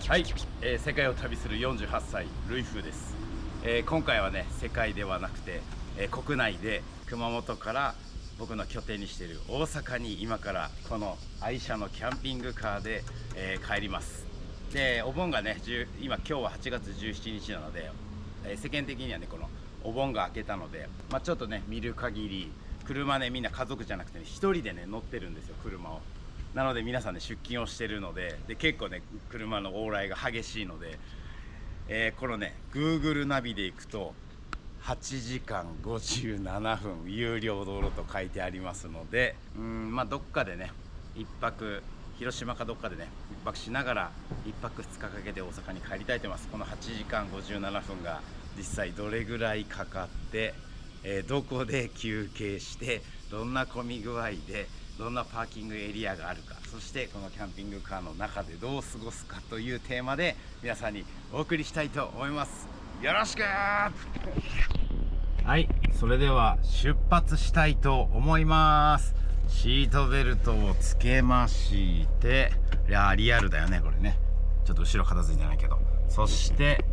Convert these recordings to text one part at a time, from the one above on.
はい、世界を旅する48歳ルイフーです。今回はね、世界ではなくて、国内で熊本から僕の拠点にしている大阪に今からこの愛車のキャンピングカーで、帰ります。で、お盆がね、今日は8月17日なので、世間的にはね、このお盆が明けたので、ちょっとね、見る限り車ね、みんな家族じゃなくてね、1人でね乗ってるんですよ、車を。なので皆さんね、出勤をしてるので、結構ね車の往来が激しいので、このね Google ナビで行くと8時間57分有料道路と書いてありますので、どっかでね一泊、広島かどっかでね一泊しながら1泊2日かけて大阪に帰りたいと思います。この8時間57分が実際どれぐらいかかって、どこで休憩して、どんな混み具合で、どんなパーキングエリアがあるか、そしてこのキャンピングカーの中でどう過ごすかというテーマで皆さんにお送りしたいと思います。よろしく。はい、それでは出発したいと思います。シートベルトをつけまして、いやリアルだよねこれね、ちょっと後ろ片付いてないけど、そして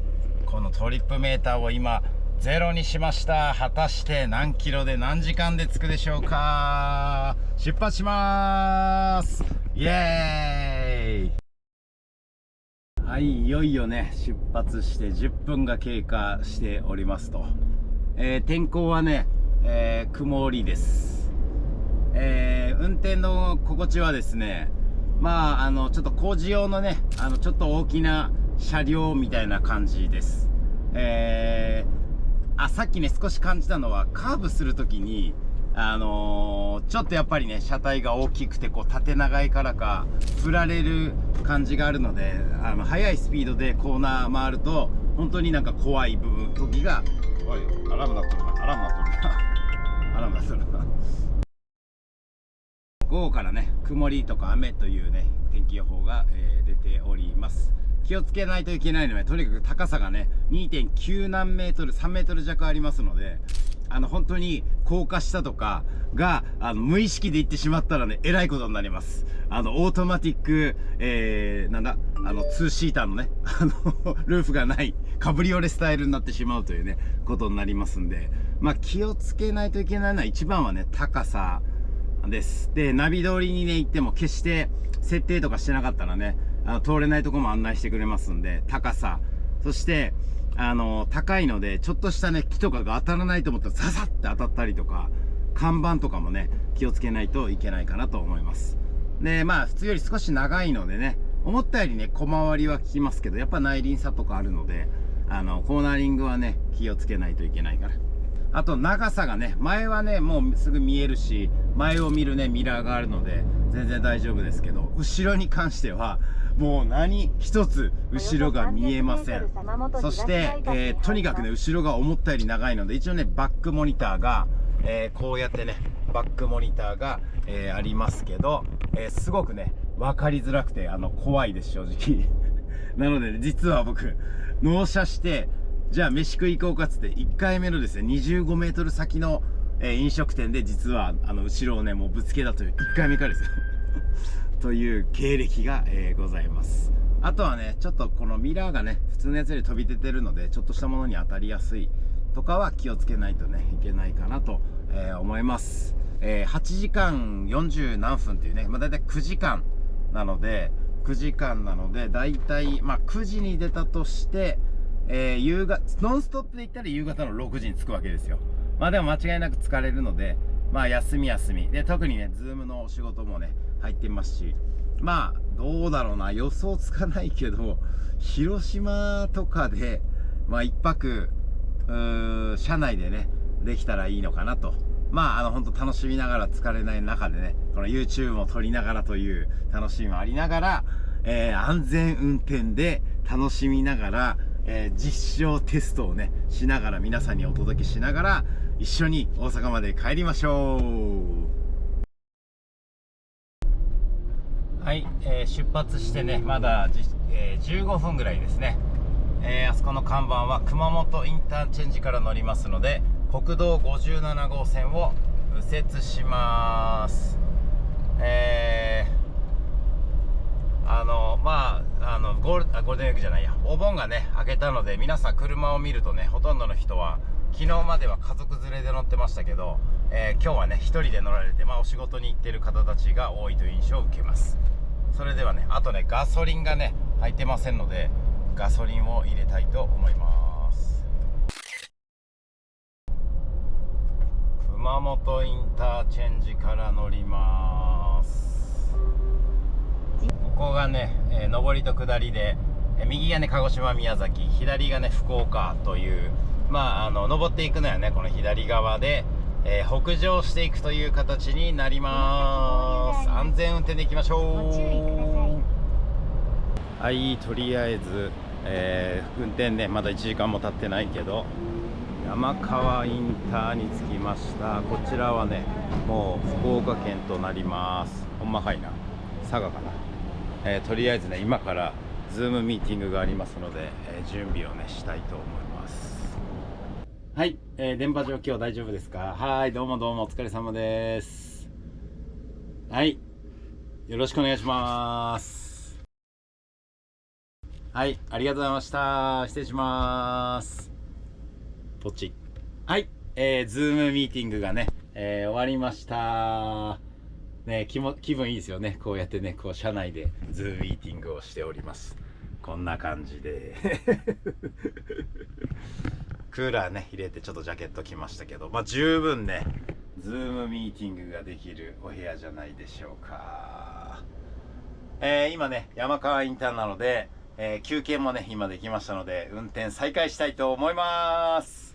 このトリップメーターを今ゼロにしました。果たして何キロで何時間で着くでしょうか。出発します。イエーイ。はい、いよいよね出発して10分が経過しておりますと、天候はね、曇りです。運転の心地はですね、ちょっと工事用のねちょっと大きな車両みたいな感じです。さっきね少し感じたのは、カーブするときにちょっとやっぱりね車体が大きくてこう縦長いからか振られる感じがあるので、速いスピードでコーナー回ると本当になんか怖い部分時が、おいアラーム鳴っとるな、アラーム鳴っとるなアラーム鳴っとるな。午後からね曇りとか雨というね天気予報が、出ております。気をつけないといけないのは、とにかく高さがね 2.9 何メートル、3メートル弱ありますので、本当に高架下とかが無意識で行ってしまったらねえらいことになります。オートマティック、ツーシーターのねルーフがないカブリオレスタイルになってしまうというねことになりますんで、気をつけないといけないのは、一番はね高さです。で、ナビ通りにね行っても決して設定とかしてなかったらね通れないとこも案内してくれますんで、高さ、そして高いのでちょっとしたね木とかが当たらないと思ったらザザって当たったりとか、看板とかもね気をつけないといけないかなと思います。で、普通より少し長いのでね、思ったよりね小回りは効きますけど、やっぱ内輪差とかあるのでコーナリングはね気をつけないといけないから。あと長さがね、前はねもうすぐ見えるし、前を見るねミラーがあるので全然大丈夫ですけど、後ろに関してはもう何一つ後ろが見えません。そして、とにかくね後ろが思ったより長いので、一応ねバックモニターが、こうやってねバックモニターが、ありますけど、すごくね分かりづらくて怖いです正直なので、ね、実は僕納車して、じゃあ飯食い行こうかっつって1回目のですね25メートル先の、飲食店で実は後ろをねもうぶつけたという1回目からですよという経歴が、ございます。あとはねちょっとこのミラーがね普通のやつより飛び出てるので、ちょっとしたものに当たりやすいとかは気をつけないとねいけないかなと、思います。8時間40何分っていうね、だいたい9時間なのでだいたい9時に出たとして、夕方ノンストップで行ったら夕方の6時に着くわけですよ。でも間違いなく疲れるので、休みで、特にねズームのお仕事もね入ってますし、どうだろうな、予想つかないけど広島とかで一泊車内でねできたらいいのかなと。本当楽しみながら、疲れない中でねこの YouTube も撮りながらという楽しみもありながら、安全運転で楽しみながら、実証テストをねしながら、皆さんにお届けしながら一緒に大阪まで帰りましょう。はい、出発してねまだ15分ぐらいですね。あそこの看板は熊本インターチェンジから乗りますので、国道57号線を右折します。ゴールデンウィークじゃないや、お盆がね明けたので、皆さん車を見るとね、ほとんどの人は昨日までは家族連れで乗ってましたけど、今日はね一人で乗られて、お仕事に行ってる方たちが多いという印象を受けます。それではね、あとねガソリンがね入ってませんので、ガソリンを入れたいと思います。熊本インターチェンジから乗ります。ここがね、上りと下りで、右がね鹿児島宮崎、左がね福岡という、登っていくのはねこの左側で、北上していくという形になります。安全運転でいきましょう。はい、とりあえず、運転ねまだ1時間も経ってないけど、山川インターに着きました。こちらはねもう福岡県となります。ほんまかいな、佐賀かな。とりあえずね今からズームミーティングがありますので、準備をねしたいと思います。はい、電波状況大丈夫ですか？はい、どうもお疲れ様です。はい、よろしくお願いします。はい、ありがとうございました。失礼します。ポチ。はい、ズームミーティングがね、終わりましたね。気分いいですよね。こうやってね、こう車内でズームミーティングをしております。こんな感じでクーラーね入れてちょっとジャケット着ましたけど、十分ねズームミーティングができるお部屋じゃないでしょうか。今ね山川インターなので、休憩もね今できましたので、運転再開したいと思います。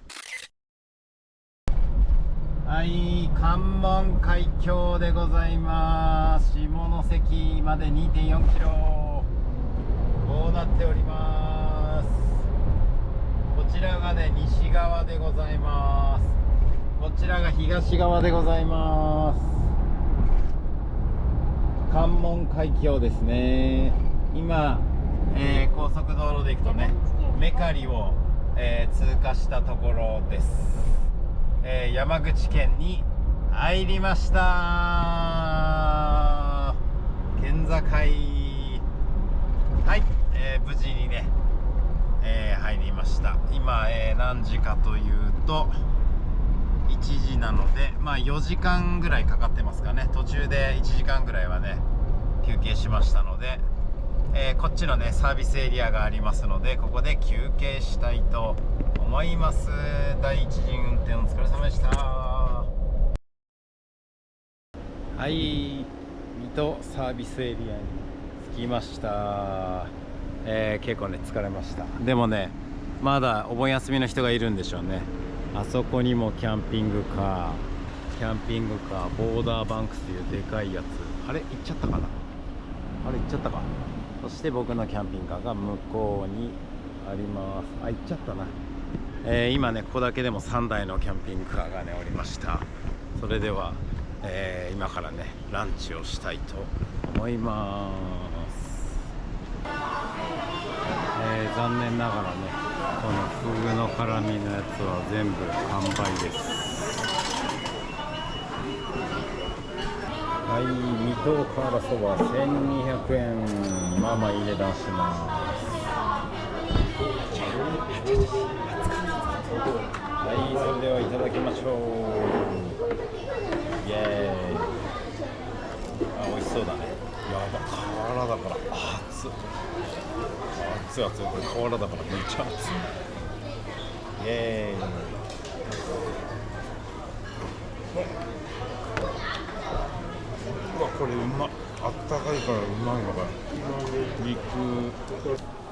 はい、関門海峡でございます。下関まで 2.4 キロ、こうなっております。こちらがね西側でございます。こちらが東側でございます。関門海峡ですね。今、高速道路で行くとねメカリを、通過したところです。山口県に入りました。県境、はい、無事にね、入りました。今、何時かというと1時なので、4時間ぐらいかかってますかね。途中で1時間ぐらいはね休憩しましたので、こっちのねサービスエリアがありますので、ここで休憩したいと思います。第一陣運転お疲れ様でした。はい、水戸サービスエリアに着きました。結構ね疲れました。でもねまだお盆休みの人がいるんでしょうね。あそこにもキャンピングカー、ボーダーバンクスというでかいやつ、あれ行っちゃったかな、あれ行っちゃったか。そして僕のキャンピングカーが向こうにあります。あ、行っちゃったな。今ねここだけでも3台のキャンピングカーがねおりました。それでは、今からねランチをしたいと思います。残念ながらねこのフグの辛みのやつは全部完売です。はい、水戸からそば1200円。いい値段します。はい、それではいただきましょう。イエーイ。あ、美味しそうだね。やば、瓦だから熱っ。熱い、これ瓦だからめっちゃ熱い。イエーイ。これうまっ。あったかいからうまいのか。肉。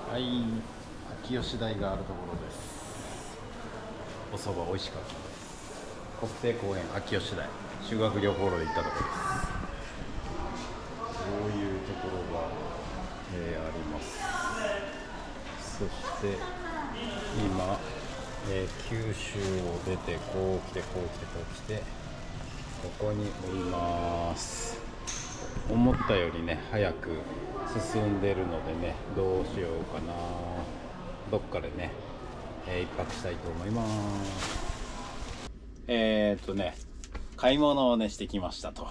はい、秋吉台があるところです。お蕎麦美味しかったです。国定公園秋吉台、修学旅行路で行ったところです。こういうところが、あります。そして今、九州を出てこう来てここにおります。思ったよりね早く進んでるのでね、どうしようかな、どっかでね、一泊したいと思います。買い物をねしてきましたと。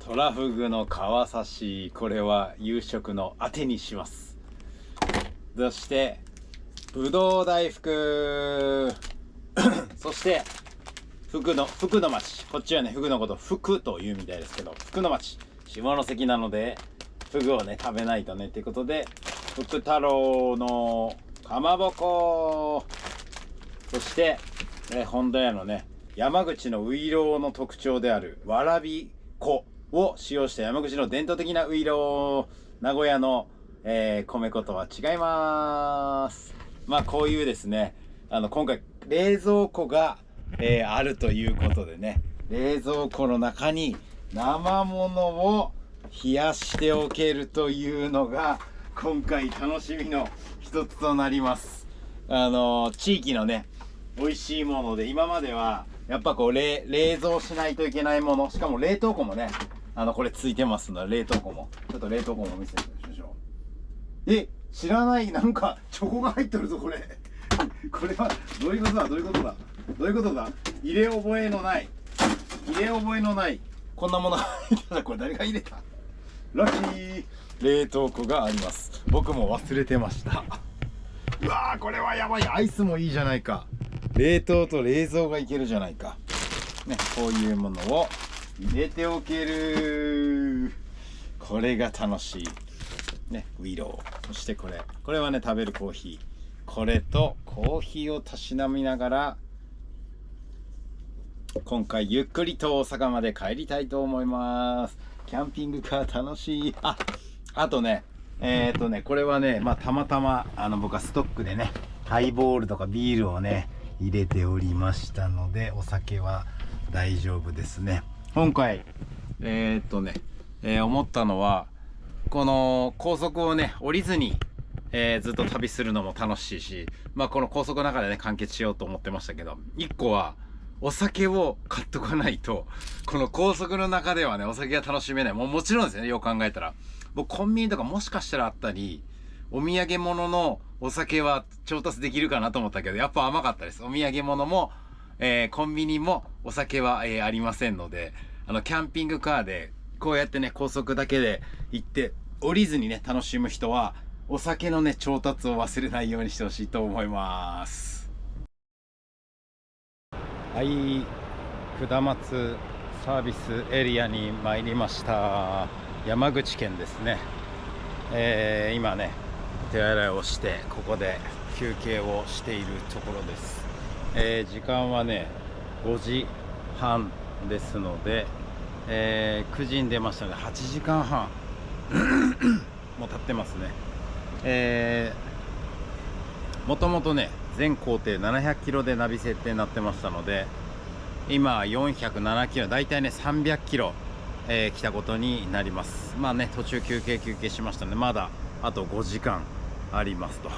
トラフグの川刺し、これは夕食のあてにします。そしてぶどう大福そして福の町、こっちはねフグのこと福というみたいですけど、福の町下関なのでフグをね食べないとねっていうことで、福太郎のかまぼこ、そして、本田屋のね山口のういろうの特徴であるわらび粉を使用した山口の伝統的なういろう、名古屋の、米粉とは違います。まあこういうですね、今回冷蔵庫が、あるということでね、冷蔵庫の中に生ものを冷やしておけるというのが今回楽しみの一つとなります。地域のね美味しいもので、今まではやっぱこう冷蔵しないといけないもの、しかも冷凍庫もねこれついてますので、冷凍庫もちょっと冷凍庫も見せてみましょう。知らない、なんかチョコが入ってるぞこれこれはどういうことだ入れ覚えのないこんなもの入ってた。これ誰が入れた？ラッキー。冷凍庫があります。僕も忘れてましたうわー、これはやばい。アイスもいいじゃないか。冷凍と冷蔵がいけるじゃないかね。こういうものを入れておける、これが楽しいね。ウイロー、そしてこれはね食べるコーヒー、これとコーヒーをたしなみながら今回ゆっくりと大阪まで帰りたいと思います。キャンピングカー楽しい。あとねこれはね、たまたま僕はストックでねハイボールとかビールをね入れておりましたので、お酒は大丈夫ですね。今回思ったのは、この高速をね降りずに、ずっと旅するのも楽しいし、この高速の中でね完結しようと思ってましたけど、1個はお酒を買っとかないとこの高速の中ではねお酒が楽しめない。もちろんですよね、よく考えたら僕コンビニとかもしかしたらあったり、お土産物のお酒は調達できるかなと思ったけど、やっぱ甘かったです。お土産物も、コンビニもお酒は、ありませんので、キャンピングカーでこうやってね高速だけで行って降りずにね楽しむ人はお酒のね調達を忘れないようにしてほしいと思います。はい、下松サービスエリアに参りました。山口県ですね。今ね手洗いをしてここで休憩をしているところです。時間はね5時半ですので、9時に出ましたので8時間半もう経ってますね。もともとね全行程700キロでナビ設定になってましたので、今407キロ、だいたいね300キロ、来たことになります。途中休憩しましたので、まだあと5時間ありますと、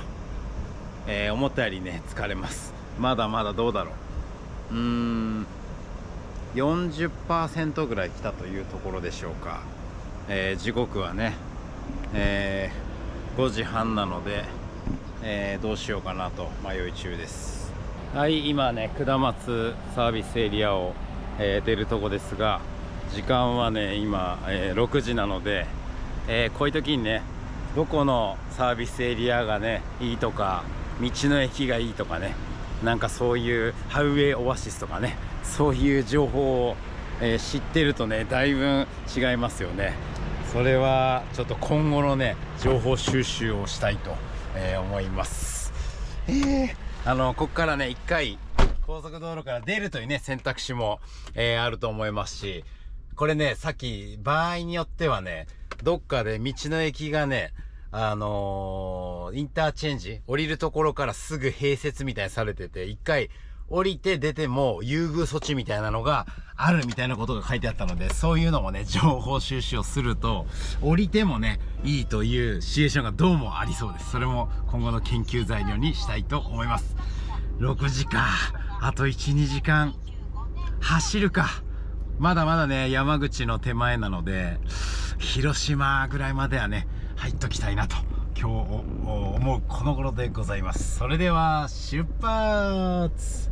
思ったよりね疲れます。まだまだどうだろう、40% ぐらい来たというところでしょうか。時刻はね、5時半なので、どうしようかなと迷い中です。はい、今ね下松サービスエリアを、出るとこですが、時間はね今、6時なので、こういう時にねどこのサービスエリアがねいいとか、道の駅がいいとかね、なんかそういうハイウェイオアシスとかね、そういう情報を、知ってるとねだいぶ違いますよね。それはちょっと今後のね情報収集をしたいと、思います。ここからね一回高速道路から出るというね選択肢も、あると思いますし、これねさっき場合によってはねどっかで道の駅がねインターチェンジ降りるところからすぐ併設みたいにされてて、一回降りて出ても優遇措置みたいなのがあるみたいなことが書いてあったので、そういうのもね情報収集をすると降りてもねいいというシチュエーションがどうもありそうです。それも今後の研究材料にしたいと思います。6時か、あと 1,2 時間走るか。まだまだね山口の手前なので広島ぐらいまではね入っときたいなと今日思うこの頃でございます。それでは出発。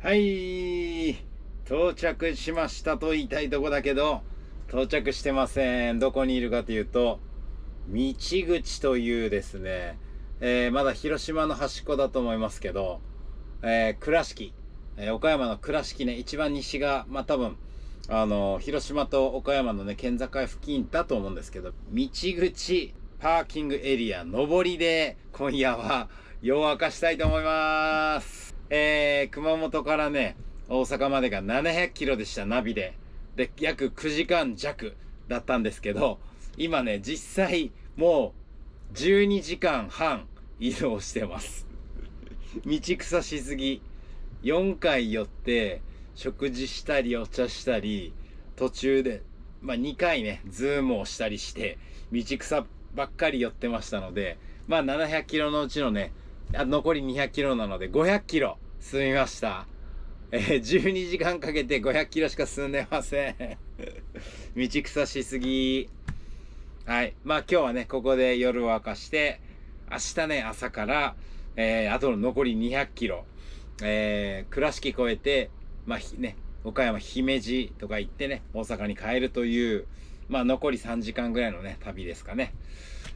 はい、到着しましたと言いたいとこだけど、到着してません。どこにいるかというと、道口というですね、まだ広島の端っこだと思いますけど、倉敷、岡山の倉敷ね、一番西が、まあ多分、広島と岡山のね、県境付近だと思うんですけど、道口パーキングエリア上りで、今夜は夜を明かしたいと思います。熊本からね、大阪までが700キロでした、ナビで。で、約9時間弱だったんですけど、今ね、実際、もう、12時間半移動してます。道草しすぎ。4回寄って、食事したり、お茶したり、途中で、まあ2回ね、ズームをしたりして、道草ばっかり寄ってましたので、まあ700キロのうちのね、残り200キロなので500キロ進みました。12時間かけて500キロしか進んでません。道草しすぎ。はい。まあ今日はね、ここで夜を明かして、明日ね、朝から、あとの残り200キロ、倉敷越えて、まあね、岡山姫路とか行ってね、大阪に帰るという、まあ残り3時間ぐらいのね、旅ですかね。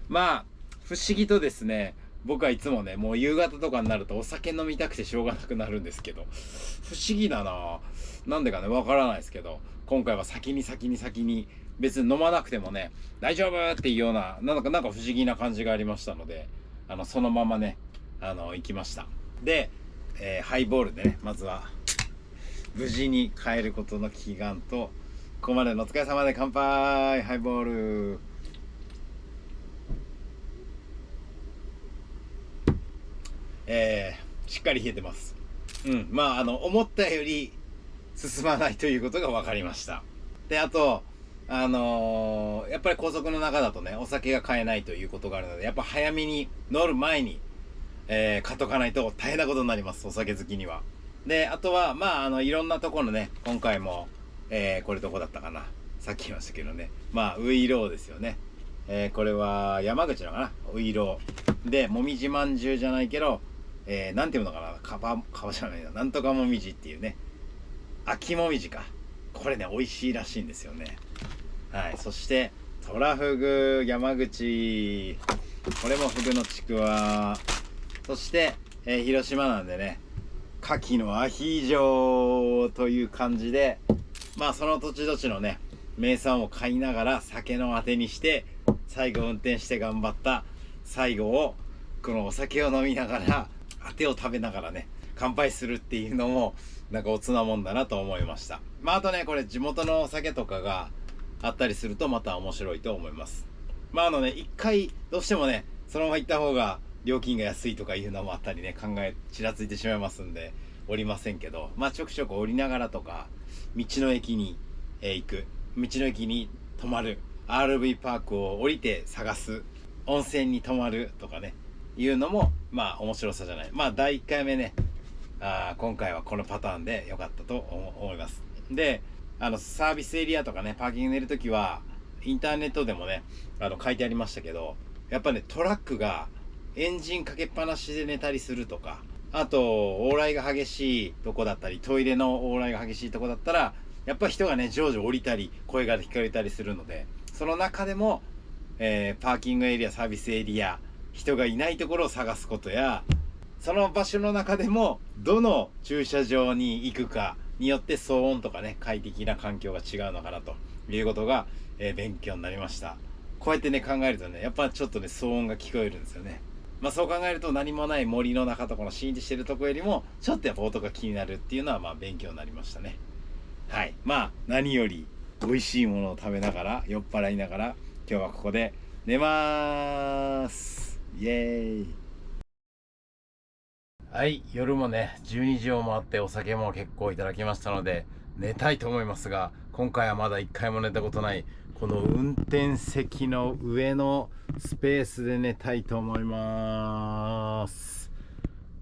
まあ、不思議とですね、僕はいつもね、もう夕方とかになるとお酒飲みたくてしょうがなくなるんですけど、不思議だな。なんでかね、わからないですけど、今回は先に、別に飲まなくてもね、大丈夫っていうような、なんか不思議な感じがありましたので、そのままね、行きました。で、ハイボールでね、まずは、無事に帰ることの祈願と、ここまでのお疲れ様で乾杯ハイボール。しっかり冷えてます。まあ、思ったより進まないということが分かりました。で、あと、やっぱり高速の中だとね、お酒が買えないということがあるので、やっぱ早めに乗る前に、買っとかないと大変なことになります、お酒好きには。で、あとは、まあ、いろんなところね、今回も、これどこだったかな。さっき言いましたけどね。まあ、ウイローですよね。これは山口のかな、ウイロー。で、もみじまんじゅうじゃないけど、なんていうのかな、かばじゃないな、なんとかもみじっていうね。秋もみじか。これね、美味しいらしいんですよね。はい。そして、トラフグ、山口。これもフグのちくわ。そして、広島なんでね、牡蠣のアヒージョという感じで、まあその土地土地のね、名産を買いながら酒のあてにして、最後運転して頑張った最後を、このお酒を飲みながら、あてを食べながらね、乾杯するっていうのも、なんかおつなもんだなと思いました。まああとね、これ地元のお酒とかがあったりするとまた面白いと思います。まあ一回どうしてもね、そのまま行った方が料金が安いとかいうのもあったりね、ちらついてしまいますんで、降りませんけど、まあちょくちょく降りながらとか、道の駅に、行く、道の駅に泊まる、RV パークを降りて探す、温泉に泊まるとかね、いうのも、まあ面白さじゃない。まあ第1回目ね、今回はこのパターンで良かったと思います。で、サービスエリアとかね、パーキング寝るときは、インターネットでもね、書いてありましたけど、やっぱね、トラックがエンジンかけっぱなしで寝たりするとか、あと、往来が激しいとこだったり、トイレの往来が激しいとこだったら、やっぱ人がね、徐々降りたり、声が聞こえたりするので、その中でも、パーキングエリア、サービスエリア、人がいないところを探すことや、その場所の中でも、どの駐車場に行くかによって騒音とかね、快適な環境が違うのかなということが、勉強になりました。こうやってね、考えるとね、やっぱちょっとね、騒音が聞こえるんですよね。まあそう考えると何もない森の中とこのシーンとしてるとこよりも、ちょっとやっぱ音が気になるっていうのはまあ勉強になりましたね。はい。まあ何より美味しいものを食べながら、酔っ払いながら、今日はここで寝まーす。イエーイ。はい、夜もね、12時を回ってお酒も結構いただきましたので、寝たいと思いますが、今回はまだ1回も寝たことない、この運転席の上のスペースで寝たいと思います。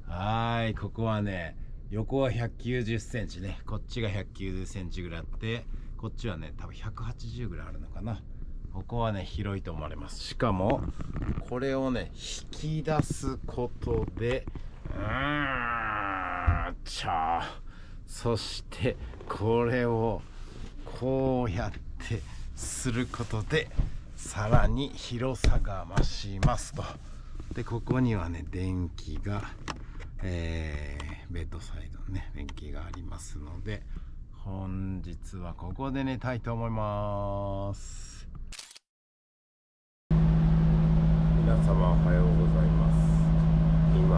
はい、ここはね、横は190センチね、こっちが190センチぐらいあって、こっちはね、多分180ぐらいあるのかな。ここはね、広いと思われます。しかも、これをね、引き出すことで、そしてこれをこうやってすることでさらに広さが増しますと。でここにはね電気が、ベッドサイドのね電気がありますので、本日はここで寝たいと思います。皆様おはようございます。今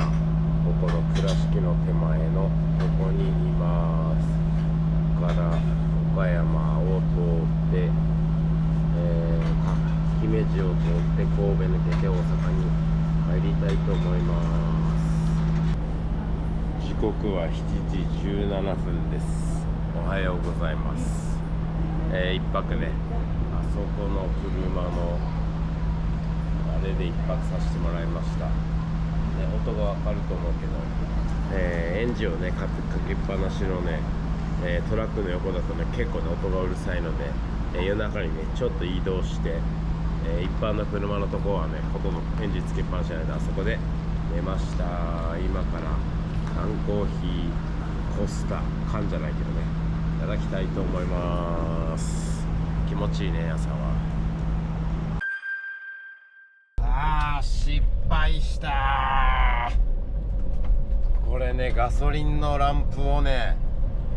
ここの倉敷の手前のここにいます。ここから岡山を通って、姫路を通って神戸抜けて大阪に帰りたいと思います。時刻は7時17分です。おはようございます。一泊ね、あそこの車のあれで一泊させてもらいました。ね、音がわかると思うけど、エンジンをねかけっぱなしのね、トラックの横だとね結構ね音がうるさいので、夜中にねちょっと移動して、一般の車のとこはねほとんどエンジンつけっぱなしじゃないで、あそこで寝ました。今から缶コーヒーコスタ缶じゃないけどねいただきたいと思います。気持ちいいね朝は。失敗した。これねガソリンのランプをね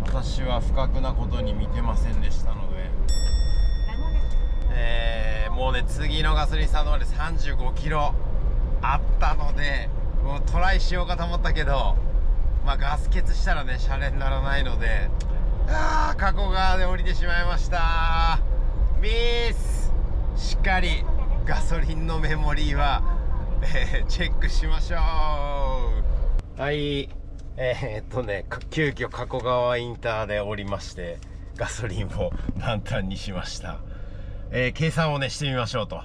私は不覚なことに見てませんでしたので、もうね次のガソリンスタンドまで35キロあったので、もうトライしようかと思ったけど、まあガス欠したらねシャレにならないので、加古川で降りてしまいました。ミス。しっかりガソリンのメモリーは、チェックしましょう。はい、急遽加古川インターで降りましてガソリンを満タンにしました。計算をねしてみましょうと、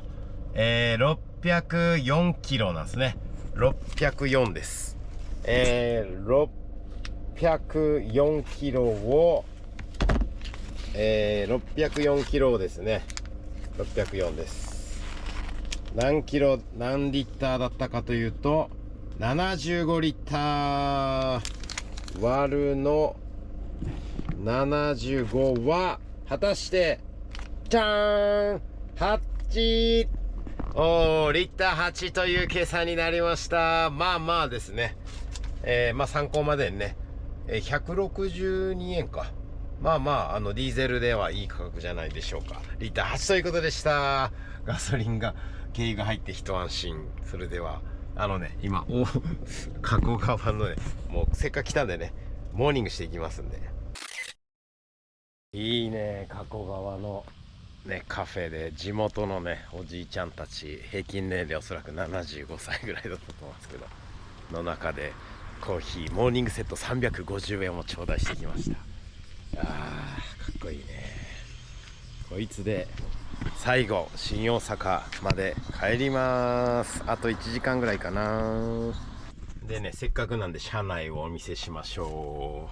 604キロなんですね。604です。604キロを、604キロですね。604です。何キロ何リッターだったかというと75リッター割るの75は果たしてじゃーん8リッター8という計算になりました。まあまあですね、まあ参考までにね、162円か。まあまあディーゼルではいい価格じゃないでしょうか。リッター8ということでした。ガソリンが軽油が入って一安心。それでは今加古川のねもうせっかく来たんでねモーニングしていきますんで。いいね加古川のねカフェで地元のねおじいちゃんたち、平均年齢おそらく75歳ぐらいだったと思うんですけどの中でコーヒーモーニングセット350円を頂戴してきました。かっこいいね。こいつで最後新大阪まで帰ります。あと1時間ぐらいかな。でねせっかくなんで車内をお見せしましょ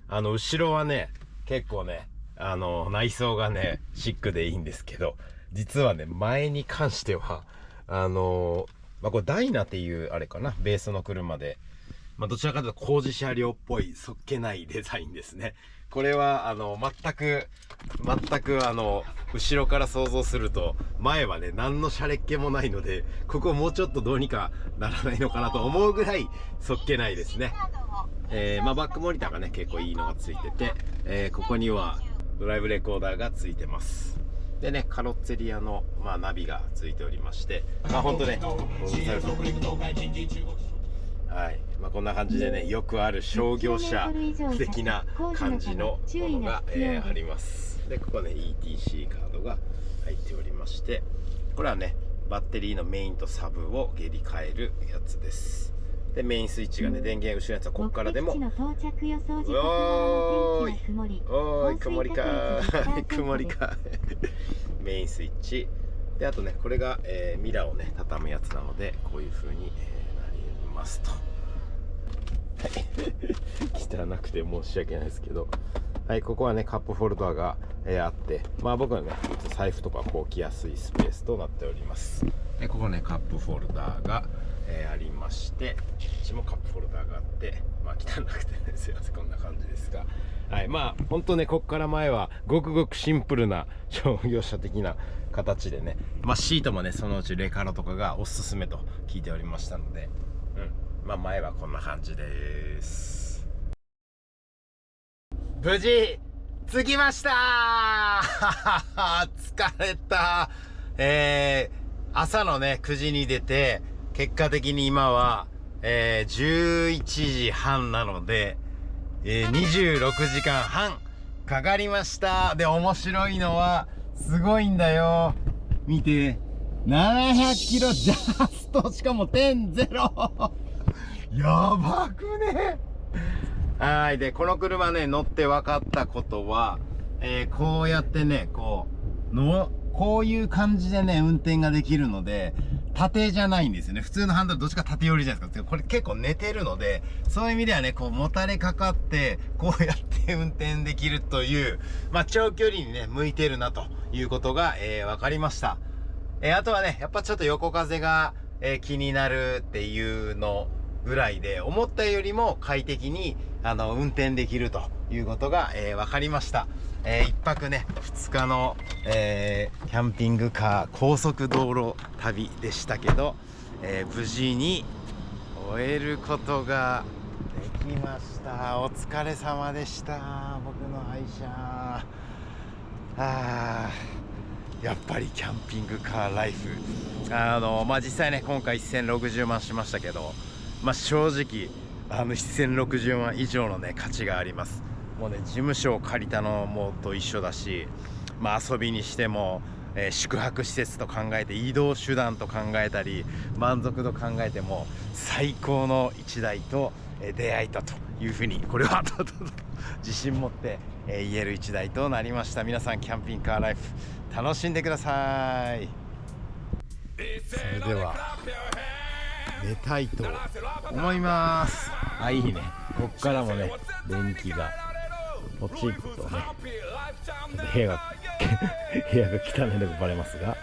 う。後ろはね結構ね内装がねシックでいいんですけど、実はね前に関してはこれダイナっていうあれかなベースの車で、どちらかというと工事車両っぽいそっけないデザインですね。これは全く後ろから想像すると前はね何のシャレっ気もないので、ここもうちょっとどうにかならないのかなと思うぐらいそっけないですね。バックモニターがね結構いいのがついてて、ここにはドライブレコーダーがついてます。でねカロッツェリアの、ナビがついておりまして、ほんとねはい、こんな感じでねよくある商業車的な感じのものが、あります。でここね ETC カードが入っておりまして、これはねバッテリーのメインとサブを下痢変えるやつです。でメインスイッチがね電源後ろのやつはここからでも、おーい曇りかー曇りかメインスイッチで、あとねこれが、ミラーをね畳むやつなのでこういう風に、なりますと。汚くて申し訳ないですけど、はい、ここはねカップホルダーが、あって、僕はね財布とか置きやすいスペースとなっております。でここねカップホルダーが、ありままして、こっちもカップホルダーがあって、まあ汚くてね、すいません、こんな感じですが、はい、まあ本当ね、こっから前はごくごくシンプルな商業車的な形でね、まあシートもね、そのうちレカロとかがおすすめと聞いておりましたので、まあ前はこんな感じです。無事着きましたー疲れた。朝のね9時に出て、結果的に今は、11時半なので、26時間半かかりました。で、面白いのはすごいんだよ、見て、700キロジャスト、しかも点ゼロやばくね。はい。で、この車ね、乗って分かったことは、こうやってね、こういう感じでね、運転ができるので、縦じゃないんですよね。普通のハンドルどっちか縦寄りじゃないですか。これ結構寝てるので、そういう意味ではね、こうもたれかかって、こうやって運転できるという、まあ長距離にね、向いてるなということが、分かりました。あとはね、やっぱちょっと横風が、気になるっていうのぐらいで、思ったよりも快適に運転できるということが、分かりました。1泊ね2日の、キャンピングカー高速道路旅でしたけど、無事に終えることができました。お疲れ様でした。僕の愛車。やっぱりキャンピングカーライフ、まあ実際ね今回1060万しましたけど、まあ正直1060万以上のね価値があります。もうね事務所を借りたのもと一緒だし、まあ遊びにしても、宿泊施設と考えて、移動手段と考えたり、満足度考えても最高の一台と、出会えたというふうに、これは自信持って、言える一台となりました。皆さんキャンピングカーライフ楽しんでください。それでは寝たいと思います。いいね。こっからもね電気がポチッとね、ちょっと部屋が汚いのがバレますが。